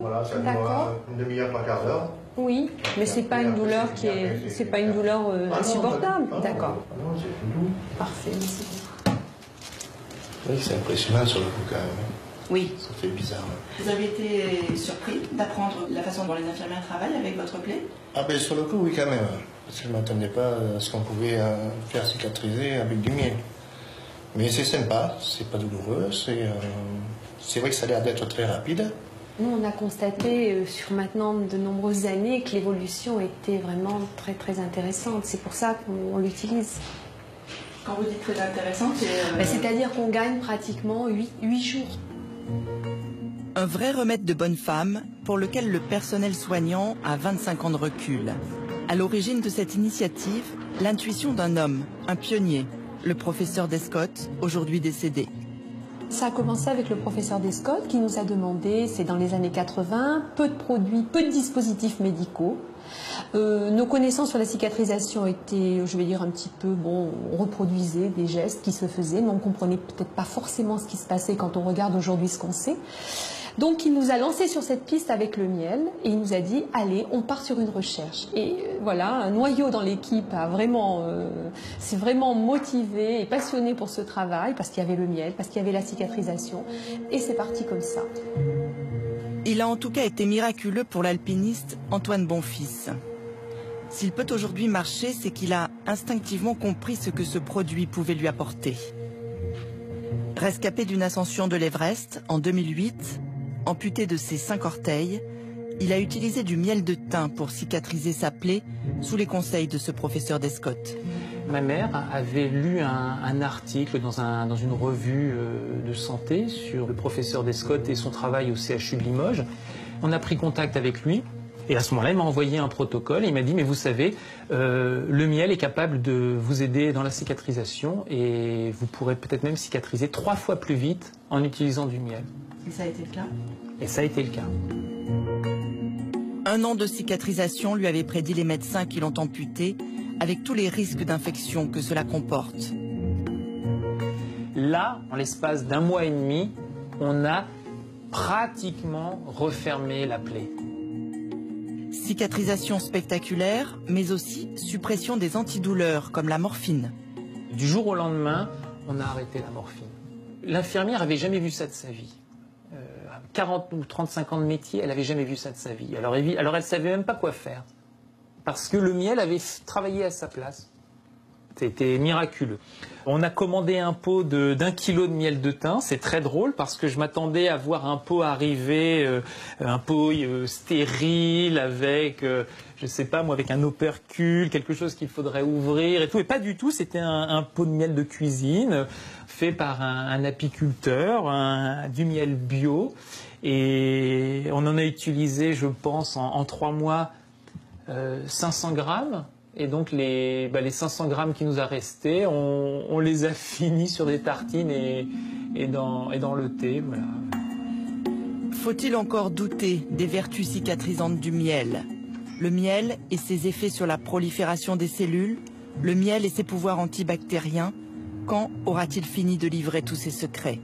Voilà, ça dure une demi-heure, un quart d'heure. Oui, mais c'est pas une douleur qui est, c'est pas une douleur insupportable. D'accord. Non, c'est tout doux. Parfait, merci. Oui, c'est impressionnant sur le coup quand même. Oui. Ça fait bizarre. Vous avez été surpris d'apprendre la façon dont les infirmières travaillent avec votre plaie? Ah ben sur le coup, oui quand même. Parce que je ne m'attendais pas à ce qu'on pouvait faire cicatriser avec du miel. Mais c'est sympa, c'est pas douloureux, c'est vrai que ça a l'air d'être très rapide. Nous, on a constaté sur maintenant de nombreuses années que l'évolution était vraiment très très intéressante. C'est pour ça qu'on l'utilise. Quand vous dites très intéressante, c'est-à-dire qu'on gagne pratiquement 8 jours. Un vrai remède de bonne femme pour lequel le personnel soignant a 25 ans de recul. À l'origine de cette initiative, l'intuition d'un homme, un pionnier, le professeur Descottes, aujourd'hui décédé. Ça a commencé avec le professeur Descottes qui nous a demandé, c'est dans les années 80, peu de produits, peu de dispositifs médicaux. Nos connaissances sur la cicatrisation étaient, je vais dire, un petit peu, bon, on reproduisait des gestes qui se faisaient, mais on ne comprenait peut-être pas forcément ce qui se passait quand on regarde aujourd'hui ce qu'on sait. Donc il nous a lancé sur cette piste avec le miel et il nous a dit allez, on part sur une recherche. Et voilà, un noyau dans l'équipe s'est vraiment motivé et passionné pour ce travail parce qu'il y avait le miel, parce qu'il y avait la cicatrisation et c'est parti comme ça. Il a en tout cas été miraculeux pour l'alpiniste Antoine Bonfils. S'il peut aujourd'hui marcher, c'est qu'il a instinctivement compris ce que ce produit pouvait lui apporter. Rescapé d'une ascension de l'Everest en 2008, amputé de ses 5 orteils, il a utilisé du miel de thym pour cicatriser sa plaie sous les conseils de ce professeur Descottes. Ma mère avait lu un article dans une revue de santé sur le professeur Descottes et son travail au CHU de Limoges. On a pris contact avec lui et à ce moment-là, il m'a envoyé un protocole et il m'a dit « mais vous savez, le miel est capable de vous aider dans la cicatrisation et vous pourrez peut-être même cicatriser 3 fois plus vite en utilisant du miel ». Et ça a été le cas? Et ça a été le cas. 1 an de cicatrisation lui avait prédit les médecins qui l'ont amputé, avec tous les risques d'infection que cela comporte. Là, en l'espace d'1 mois et demi, on a pratiquement refermé la plaie. Cicatrisation spectaculaire, mais aussi suppression des antidouleurs comme la morphine. Du jour au lendemain, on a arrêté la morphine. L'infirmière n'avait jamais vu ça de sa vie. 40 ou 35 ans de métier, elle n'avait jamais vu ça de sa vie. Alors elle ne savait même pas quoi faire. Parce que le miel avait travaillé à sa place. C'était miraculeux. On a commandé un pot d'1 kilo de miel de thym. C'est très drôle parce que je m'attendais à voir un pot arriver, un pot stérile avec, je sais pas moi, avec un opercule, quelque chose qu'il faudrait ouvrir et tout. Et pas du tout, c'était un pot de miel de cuisine fait par un apiculteur, du miel bio. Et on en a utilisé, je pense, en 3 mois, 500 grammes. Et donc les 500 grammes qui nous a restés, on les a finis sur des tartines et dans le thé. Voilà. Faut-il encore douter des vertus cicatrisantes du miel? Le miel et ses effets sur la prolifération des cellules, le miel et ses pouvoirs antibactériens, quand aura-t-il fini de livrer tous ses secrets?